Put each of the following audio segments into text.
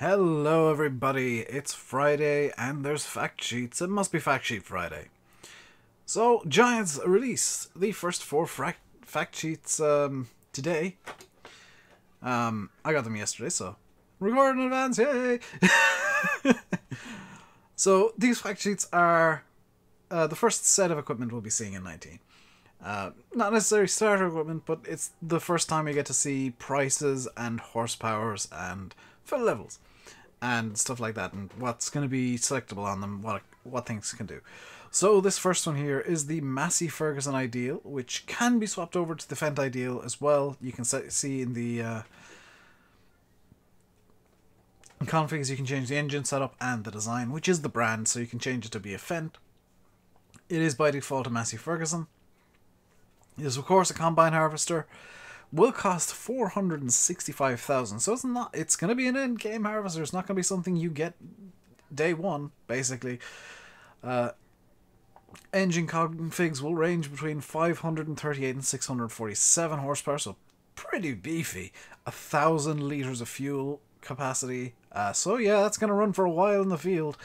Hello everybody, it's Friday and there's fact sheets. It must be fact sheet Friday. So, Giants release the first four fact sheets today. I got them yesterday, so record in advance, yay! So, these fact sheets are the first set of equipment we'll be seeing in 19. Not necessarily starter equipment, but it's the first time you get to see prices and horsepowers and fill levels and stuff like that, and what's going to be selectable on them, what things can do. So this first one here is the Massey Ferguson Ideal, which can be swapped over to the Fendt Ideal as well. You can see in the configs you can change the engine setup and the design, which is the brand, so you can change it to be a Fendt. It is by default a Massey Ferguson. It is of course a combine harvester. Will cost 465,000. So it's going to be an in-game harvester. It's not going to be something you get day one, basically. Engine configs will range between 538 and 647 horsepower, so pretty beefy. 1,000 litres of fuel capacity. So yeah, that's going to run for a while in the field.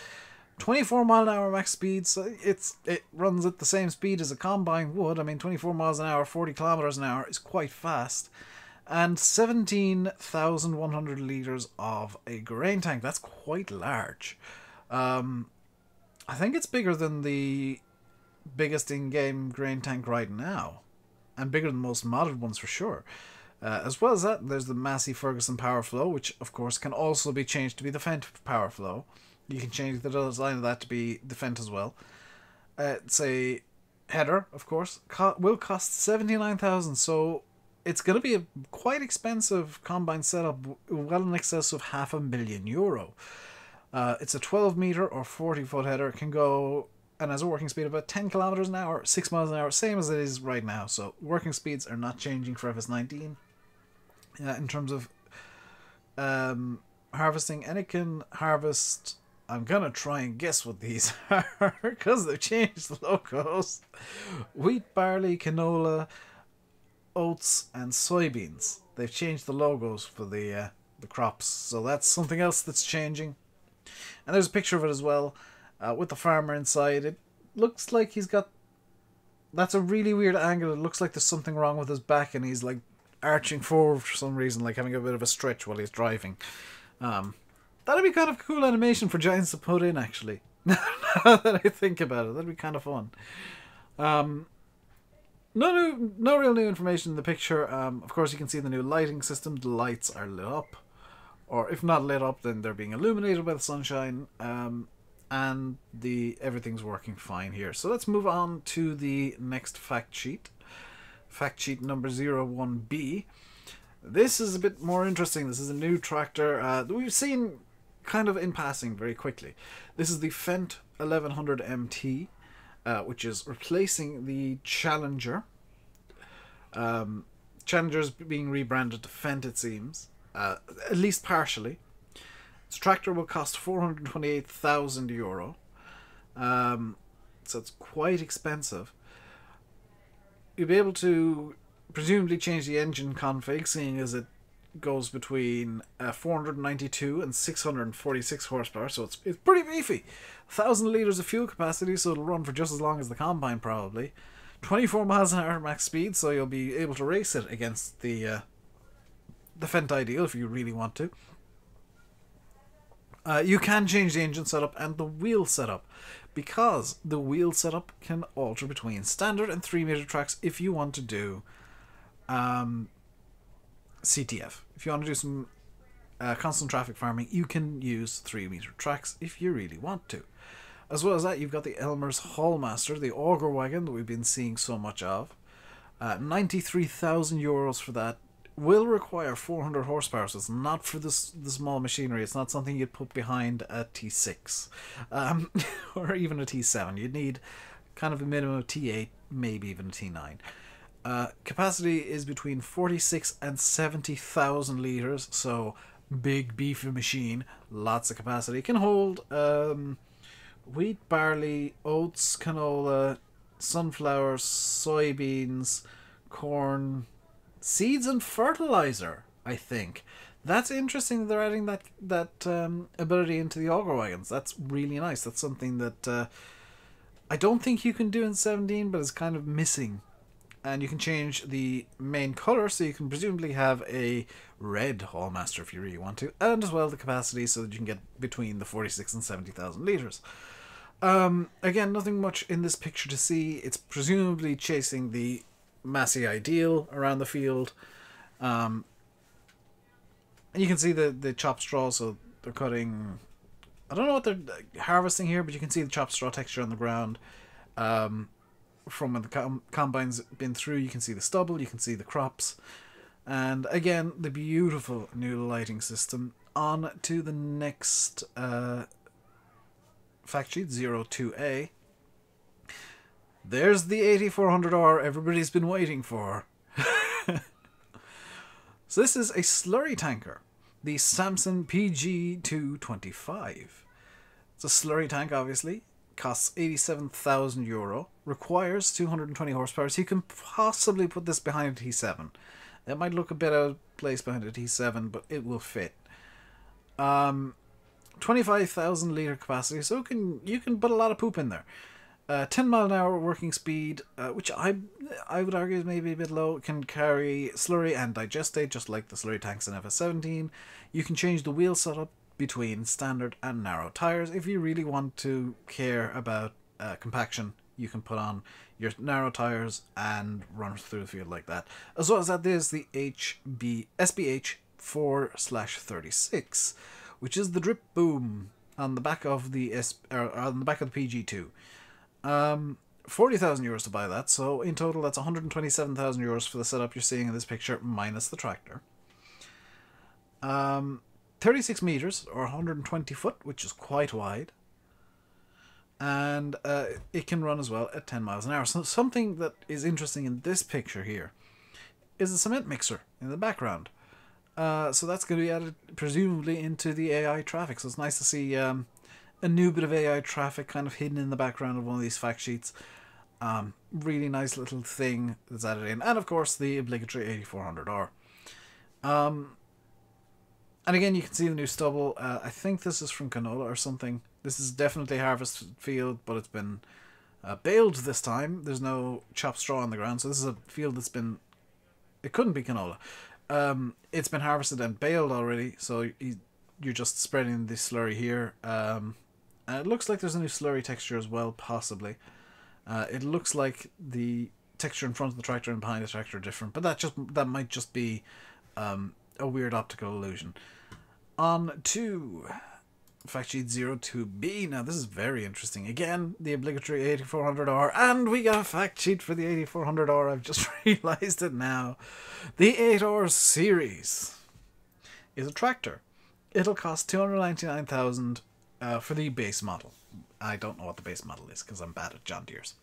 24 mile an hour max speed, so it runs at the same speed as a combine would. I mean, 24 miles an hour, 40 kilometers an hour is quite fast. And 17,100 litres of a grain tank. That's quite large. I think it's bigger than the biggest in-game grain tank right now. And bigger than most modded ones for sure. As well as that, there's the Massey Ferguson Power Flow, which of course can also be changed to be the Fendt Power Flow. You can change the design of that to be the Fendt as well. It's a header, of course. Will cost 79,000, so it's going to be a quite expensive combine setup, well in excess of €500,000. It's a 12 meter or 40 foot header. It can go and has a working speed of about 10 kilometers an hour, 6 miles an hour, same as it is right now. So working speeds are not changing for FS19 in terms of harvesting, and it can harvest. I'm going to try and guess what these are because they've changed the logos. Wheat, barley, canola, oats and soybeans. They've changed the logos for the crops. So that's something else that's changing. And there's a picture of it as well with the farmer inside. It looks like he's got... That's a really weird angle. It looks like there's something wrong with his back and he's like arching forward for some reason, like having a bit of a stretch while he's driving. That'd be kind of a cool animation for Giants to put in, actually. Now that I think about it, that'd be kind of fun. No real new information in the picture. Of course, you can see the new lighting system. The lights are lit up, or if not lit up, then they're being illuminated by the sunshine. And everything's working fine here. So let's move on to the next fact sheet. Fact sheet number 01B. This is a bit more interesting. This is a new tractor that we've seen kind of in passing very quickly. This is the Fendt 1100 MT, which is replacing the Challenger. Challenger's being rebranded to Fendt, it seems, at least partially. This tractor will cost €428,000. So it's quite expensive. You'll be able to presumably change the engine config, seeing as it goes between 492 and 646 horsepower, so it's pretty beefy. 1,000 litres of fuel capacity, so it'll run for just as long as the combine probably. 24 miles an hour max speed, so you'll be able to race it against the Fendt Ideal if you really want to. You can change the engine setup and the wheel setup, because the wheel setup can alter between standard and 3 meter tracks if you want to do CTF. If you want to do some constant traffic farming, you can use 3 meter tracks if you really want to. As well as that, you've got the Elmer's Hallmaster, the auger wagon that we've been seeing so much of. €93,000 for that. Will require 400 horsepower, so it's not for the small machinery. It's not something you'd put behind a T6 or even a T7. You'd need kind of a minimum of T8, maybe even a T9. Capacity is between 46 and 70,000 litres, so big beefy machine, lots of capacity. Can hold wheat, barley, oats, canola, sunflowers, soybeans, corn, seeds and fertilizer, I think. That's interesting. They're adding that ability into the auger wagons. That's really nice. That's something that I don't think you can do in 17, but it's kind of missing. And you can change the main color, so you can presumably have a red Hallmaster if you really want to, and as well the capacity so that you can get between the 46 and 70,000 litres. Again, nothing much in this picture to see. It's presumably chasing the Massey Ideal around the field. And you can see the chopped straw, so they're cutting... I don't know what they're harvesting here, but you can see the chopped straw texture on the ground. From when the combine's been through, you can see the stubble, you can see the crops. And again, the beautiful new lighting system. On to the next fact sheet, 02A. There's the 8400R everybody's been waiting for. So this is a slurry tanker, the Samson PG225. It's a slurry tank, obviously. Costs €87,000, requires 220 horsepower, so you can possibly put this behind a T7. It might look a bit out of place behind a T7, but it will fit. 25,000 litre capacity, so you can put a lot of poop in there. 10 mile an hour working speed, which I would argue is maybe a bit low. It can carry slurry and digestate, just like the slurry tanks in FS17. You can change the wheel setup between standard and narrow tires. If you really want to care about compaction, you can put on your narrow tires and run through the field like that. As well as that, there's the SBH 4/36, which is the drip boom on the back of the PG2. 40,000 euros to buy that, so in total that's 127,000 euros for the setup you're seeing in this picture, minus the tractor. 36 meters or 120 foot, which is quite wide, and it can run as well at 10 miles an hour. So something that is interesting in this picture here is a cement mixer in the background. So that's going to be added presumably into the AI traffic, so it's nice to see a new bit of AI traffic kind of hidden in the background of one of these fact sheets. Really nice little thing that's added in. And of course the obligatory 8400R. And again, you can see the new stubble. I think this is from canola or something. This is definitely harvest field, but it's been baled this time. There's no chopped straw on the ground, so this is a field that's been... It couldn't be canola. It's been harvested and baled already, so you're just spreading the slurry here. And it looks like there's a new slurry texture as well, possibly. It looks like the texture in front of the tractor and behind the tractor are different, but that might just be a weird optical illusion. On to fact sheet 02B. Now this is very interesting. Again, the obligatory 8400R, and we got a fact sheet for the 8400R. I've just realised it now. The 8R series is a tractor. It'll cost 299,000 for the base model. I don't know what the base model is because I'm bad at John Deere's.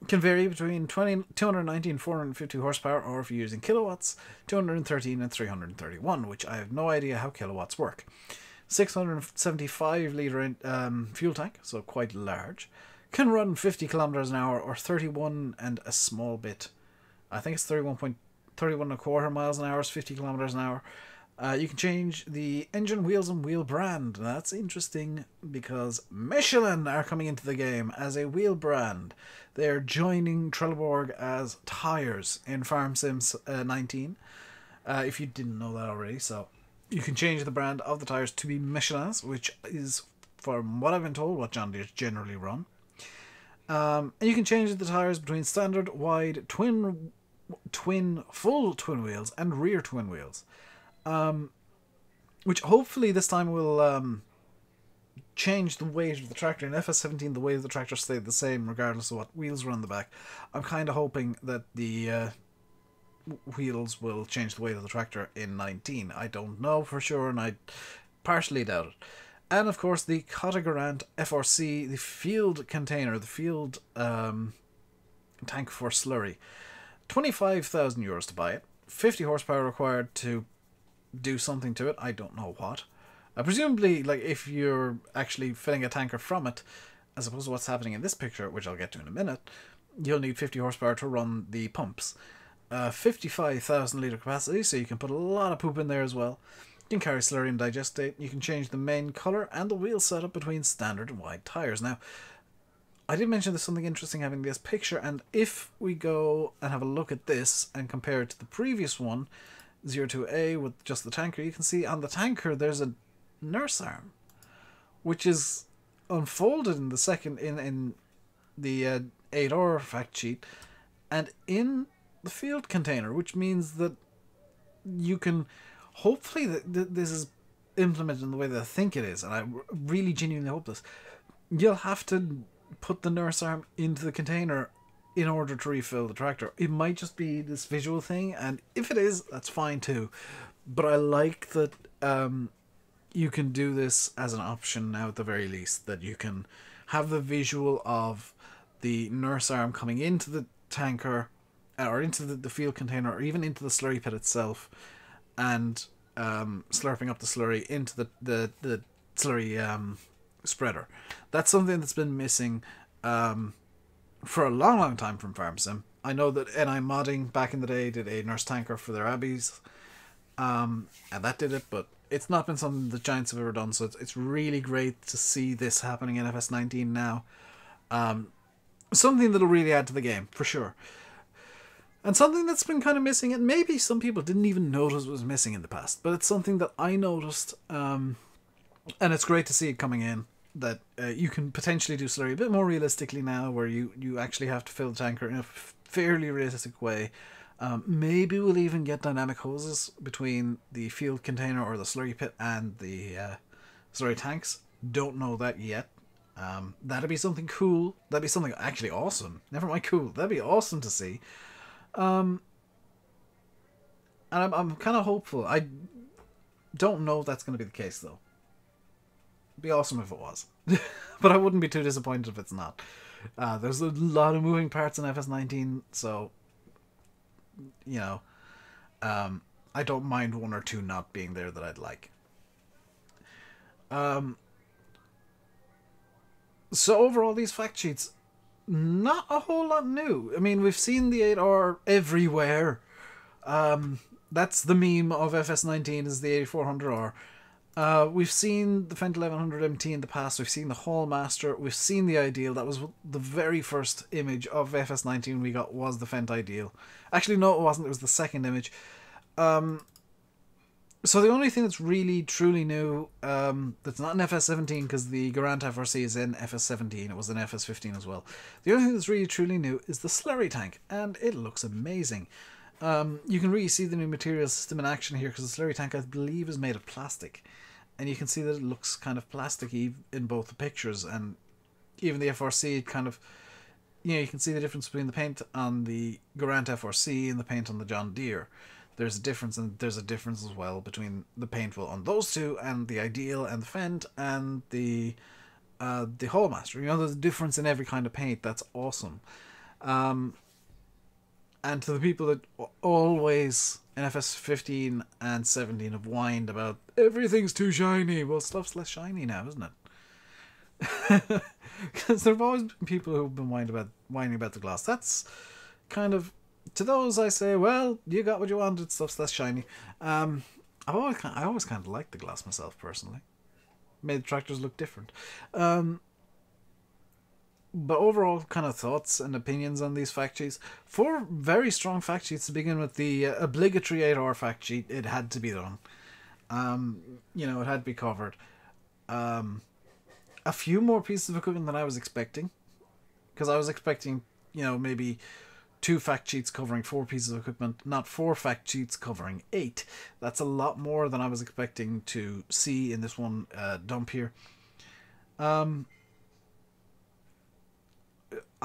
Can vary between 290 and 450 horsepower, or if you're using kilowatts, 213 and 331, which I have no idea how kilowatts work. 675 litre fuel tank, so quite large. Can run 50 kilometers an hour, or 31 and a small bit. I think it's 31 and a quarter miles an hour is 50 kilometers an hour. You can change the engine, wheels, and wheel brand. That's interesting because Michelin are coming into the game as a wheel brand. They're joining Trelleborg as tyres in Farm Sims 19. If you didn't know that already, so you can change the brand of the tyres to be Michelin's, which is, from what I've been told, what John Deere's generally run. And you can change the tyres between standard, wide, full twin wheels and rear twin wheels. Which hopefully this time will change the weight of the tractor. In FS17 the weight of the tractor stayed the same regardless of what wheels were on the back. I'm kind of hoping that the wheels will change the weight of the tractor in 19. I don't know for sure, and I partially doubt it. And of course the Cottagarant FRC, the field container, the field tank for slurry. 25,000 euros to buy it. 50 horsepower required to do something to it. I don't know what. Presumably, like, if you're actually filling a tanker from it, as opposed to what's happening in this picture, which I'll get to in a minute, you'll need 50 horsepower to run the pumps. 55,000 litre capacity, so you can put a lot of poop in there as well. You can carry slurry and digestate. You can change the main colour and the wheel setup between standard and wide tyres. Now, I did mention there's something interesting having this picture, and if we go and have a look at this and compare it to the previous one, 02A with just the tanker, you can see on the tanker there's a nurse arm, which is unfolded in the second in the 8R fact sheet, and in the field container, which means that you can hopefully this is implemented in the way that I think it is, and I really genuinely hope this. You'll have to put the nurse arm into the container in order to refill the tractor. It might just be this visual thing, and if it is, that's fine too. But I like that you can do this as an option now at the very least, that you can have the visual of the nurse arm coming into the tanker or into the field container, or even into the slurry pit itself, and slurping up the slurry into the slurry spreader. That's something that's been missing for a long time from Farm Sim. I know that NI Modding back in the day did a nurse tanker for their Abbeys, and that did it, but it's not been something the Giants have ever done, so it's really great to see this happening in FS19 now. Something that'll really add to the game, for sure. And something that's been kind of missing, and maybe some people didn't even notice was missing in the past, but it's something that I noticed, and it's great to see it coming in, that you can potentially do slurry a bit more realistically now, where you actually have to fill the tanker in a fairly realistic way. Maybe we'll even get dynamic hoses between the field container or the slurry pit and the slurry tanks. Don't know that yet. That'd be something cool. That'd be something actually awesome. Never mind cool. That'd be awesome to see. And I'm kind of hopeful. I don't know if that's going to be the case, though. It'd be awesome if it was. But I wouldn't be too disappointed if it's not. There's a lot of moving parts in FS19, so, you know, I don't mind one or two not being there that I'd like. So overall, these fact sheets, not a whole lot new. I mean, we've seen the 8R everywhere. That's the meme of FS19 is the 8400R. We've seen the Fendt 1100 MT in the past. We've seen the Hallmaster. We've seen the Ideal. That was the very first image of FS19 we got, was the Fendt Ideal. Actually, no, it wasn't. It was the second image. So the only thing that's really truly new, that's not in FS17, because the Garant FRC is in FS17. It was in FS15 as well. The only thing that's really truly new is the slurry tank, and it looks amazing. You can really see the new material system in action here, because the slurry tank, I believe, is made of plastic. And you can see that it looks kind of plasticky in both the pictures, and even the FRC kind of, you know, you can see the difference between the paint on the Garant FRC and the paint on the John Deere. There's a difference, and there's a difference as well between the paintful on those two and the Ideal and the Fendt and the Hallmaster. You know, there's a difference in every kind of paint. That's awesome. And to the people that always in FS15 and 17 have whined about everything's too shiny, well, stuff's less shiny now, isn't it? Because there have always been people who've been whining about the gloss. That's kind of, to those I say, well, you got what you wanted, stuff's less shiny. I always kind of liked the gloss myself, personally. Made the tractors look different. But overall, kind of thoughts and opinions on these fact sheets. 4 very strong fact sheets to begin with. The obligatory 8R fact sheet, it had to be done. You know, it had to be covered. A few more pieces of equipment than I was expecting. Because I was expecting, you know, maybe 2 fact sheets covering 4 pieces of equipment, not 4 fact sheets covering 8. That's a lot more than I was expecting to see in this one dump here.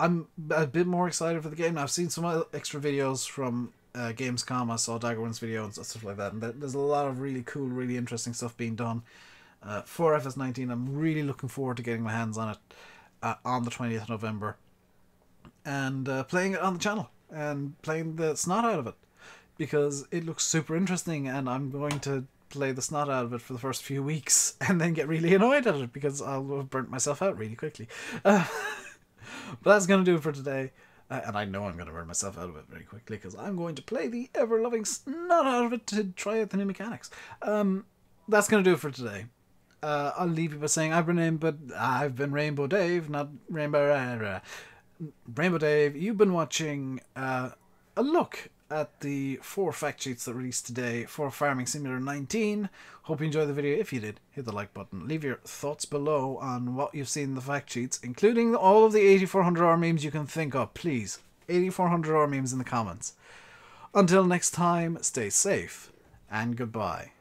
I'm a bit more excited for the game. I've seen some extra videos from Gamescom. I saw Daggerwin's video and stuff like that, and there's a lot of really cool, really interesting stuff being done for FS19. I'm really looking forward to getting my hands on it on the 20th of November and playing it on the channel and playing the snot out of it, because it looks super interesting, and I'm going to play the snot out of it for the first few weeks and then get really annoyed at it because I'll have burnt myself out really quickly. But that's going to do it for today. And I know I'm going to burn myself out of it very quickly because I'm going to play the ever-loving snot out of it to try out the new mechanics. That's going to do it for today. I'll leave you by saying I've been RainbowDave, not RainbowDave. You've been watching a look at the 4 fact sheets that released today for Farming Simulator 19. Hope you enjoyed the video. If you did, hit the like button. Leave your thoughts below on what you've seen in the fact sheets, including all of the 8400 hour memes you can think of. Please, 8400 hour memes in the comments. Until next time, stay safe and goodbye.